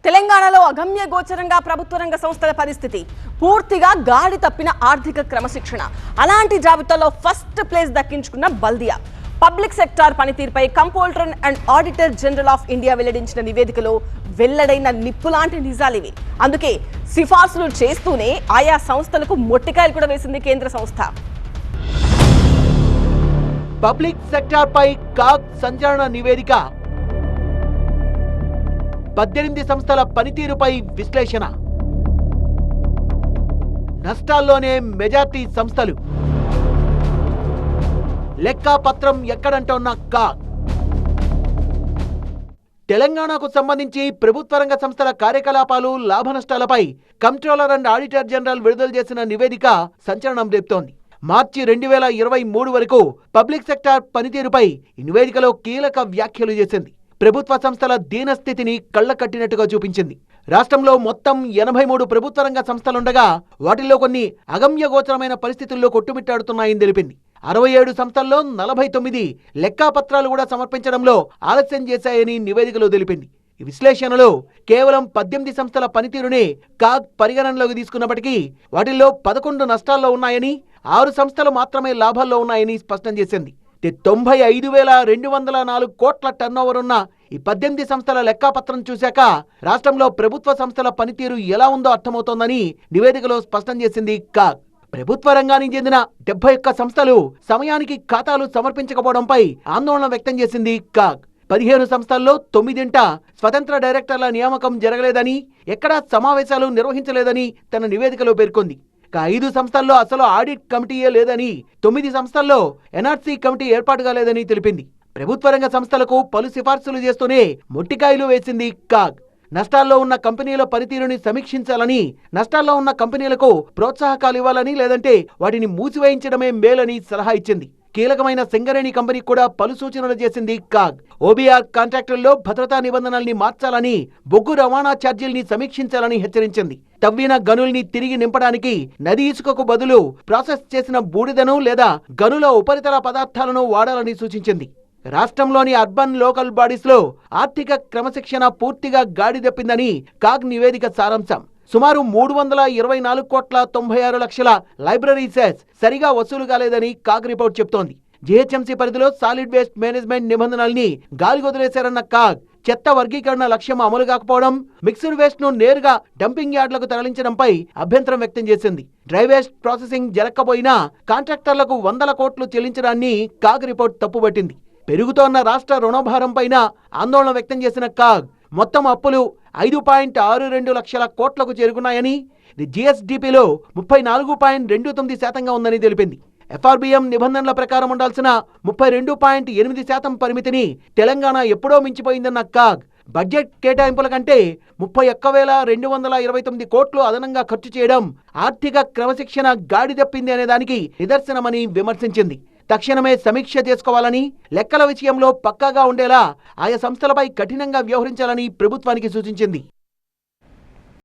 తెలంగాణలో అగమ్య గోచరంగా ప్రభుత్వ రంగ సంస్థల పరిస్థితి పూర్తిగా గాడి తప్పిన ఆర్థిక క్రమశిక్షణ. అలాంటి జాబితాలో ఫస్ట్ ప్లేస్ దక్కించుకున్న బల్దియా. పబ్లిక్ సెక్టార్ పనితీరుపై comptroller and auditor general of India వెల్లడించిన నివేదికలో వెల్లడైన నిప్పులాంటి నిజాలివి. అందుకే సిఫార్సులు చేస్తూనే ఆయా సంస్థలకు మొట్టికాయలు కూడా వేసింది కేంద్ర సంస్థ. పబ్లిక్ సెక్టార్ పై కాగ్ సంచలన నివేదిక. 18 సంస్థల పనితీరుపై విశ్లేషణ. నష్టాల్లోనే మెజార్టీ సంస్థలు. లెక్కాపత్రం ఎక్కడంటోన్న కాగ్. తెలంగాణకు సంబంధించి ప్రభుత్వ రంగ సంస్థల కార్యకలాపాలు, లాభ నష్టాలపై కంప్ట్రోలర్ అండ్ ఆడిటర్ జనరల్ విడుదల చేసిన నివేదిక సంచలనం రేపుతోంది. మార్చి 2023 వరకు పబ్లిక్ సెక్టార్ పనితీరుపై ఈ నివేదికలో కీలక వ్యాఖ్యలు చేసింది. ప్రభుత్వ సంస్థల దీనస్థితిని కళ్లకట్టినట్టుగా చూపించింది. రాష్ట్రంలో మొత్తం 83 ప్రభుత్వ రంగ సంస్థలుండగా వాటిల్లో కొన్ని అగమ్యగోచరమైన పరిస్థితుల్లో కొట్టుమిట్టాడుతున్నాయని తెలిపింది. 67 సంస్థల్లో 49 లెక్కాపత్రాలు కూడా సమర్పించడంలో ఆలస్యం చేశాయని నివేదికలో తెలిపింది. ఈ విశ్లేషణలో కేవలం 18 సంస్థల పనితీరునే కాగ్ పరిగణనలోకి తీసుకున్నప్పటికీ వాటిల్లో 11 నష్టాల్లో ఉన్నాయని, 6 సంస్థలు మాత్రమే లాభాల్లో ఉన్నాయని స్పష్టం చేసింది. 95,204 కోట్ల టర్నోవర్ ఉన్న ఈ 18 సంస్థల లెక్కాపత్రం చూశాక రాష్ట్రంలో ప్రభుత్వ సంస్థల పనితీరు ఎలా ఉందో అర్థమవుతోందని నివేదికలో స్పష్టం చేసింది కాగ్. ప్రభుత్వ రంగానికి చెందిన 71 సంస్థలు సమయానికి ఖాతాలు సమర్పించకపోవడంపై ఆందోళన వ్యక్తం చేసింది కాగ్. 15 సంస్థల్లో 9 స్వతంత్ర డైరెక్టర్ల నియామకం జరగలేదని, ఎక్కడా సమావేశాలు నిర్వహించలేదని తన నివేదికలో పేర్కొంది. 5 సంస్థల్లో అసలు ఆడిట్ కమిటీయే లేదని, 9 సంస్థల్లో ఎన్ఆర్సీ కమిటీ ఏర్పాటు కాలేదని తెలిపింది. ప్రభుత్వ రంగ సంస్థలకు పలు సిఫార్సులు చేస్తూనే మొట్టికాయలు వేసింది కాగ్. నష్టాల్లో ఉన్న కంపెనీల పనితీరుని సమీక్షించాలని, నష్టాల్లో ఉన్న కంపెనీలకు ప్రోత్సాహకాలు ఇవ్వాలని, లేదంటే వాటిని మూసివేయించడమే మేలని సలహా ఇచ్చింది. కీలకమైన సింగరేణి కంపెనీ కూడా పలు సూచనలు చేసింది కాగ్. ఓబీఆర్ కాంట్రాక్టుల్లో భద్రతా నిబంధనల్ని మార్చాలని, బొగ్గు రవాణా ఛార్జీల్ని సమీక్షించాలని హెచ్చరించింది. తవ్విన గనుల్ని తిరిగి నింపడానికి నది ఇసుకకు బదులు ప్రాసెస్ చేసిన బూడిదను లేదా గనుల ఉపరితల పదార్థాలను వాడాలని సూచించింది. రాష్ట్రంలోని అర్బన్ లోకల్ బాడీస్ లో ఆర్థిక క్రమశిక్షణ పూర్తిగా గాడి తప్పిందని కాగ్ నివేదిక సారాంశం. సుమారు 324 కోట్ల 96 లక్షల లైబ్రరీ సెస్ సరిగా వసూలు కాలేదని కాగ్ రిపోర్ట్ చెప్తోంది. జీహెచ్ఎంసీ పరిధిలో సాలిడ్ వేస్ట్ మేనేజ్మెంట్ నిబంధనల్ని గాలికొదిలేశారన్న కాగ్ చెత్త వర్గీకరణ లక్ష్యం అమలు కాకపోవడం, మిక్స్డ్ వేస్ట్ ను నేరుగా డంపింగ్ యార్డులకు తరలించడంపై అభ్యంతరం వ్యక్తం చేసింది. డ్రై వేస్ట్ ప్రాసెసింగ్ జరగకపోయినా కాంట్రాక్టర్లకు 100 కోట్లు చెల్లించడాన్ని కాగ్ రిపోర్ట్ తప్పుపట్టింది. పెరుగుతోన్న రాష్ట్ర రుణభారం పైన ఆందోళన వ్యక్తం చేసిన కాగ్ మొత్తం అప్పులు 5.62 లక్షల కోట్లకు చేరుకున్నాయని, ఇది జీఎస్డీపీలో 34.29% ఉందని తెలిపింది. ఎఫ్ఆర్బిఎం నిబంధనల ప్రకారం ఉండాల్సిన 32.8% పరిమితిని తెలంగాణ ఎప్పుడో మించిపోయిందన్న కాగ్ బడ్జెట్ కేటాయింపుల కంటే 31,229 కోట్లు అదనంగా ఖర్చు చేయడం ఆర్థిక క్రమశిక్షణ గాడి తప్పింది అనే దానికి నిదర్శనమని విమర్శించింది. తక్షణమే సమీక్ష చేసుకోవాలని, లెక్కల విషయంలో పక్కాగా ఉండేలా ఆయా సంస్థలపై కఠినంగా వ్యవహరించాలని ప్రభుత్వానికి సూచించింది.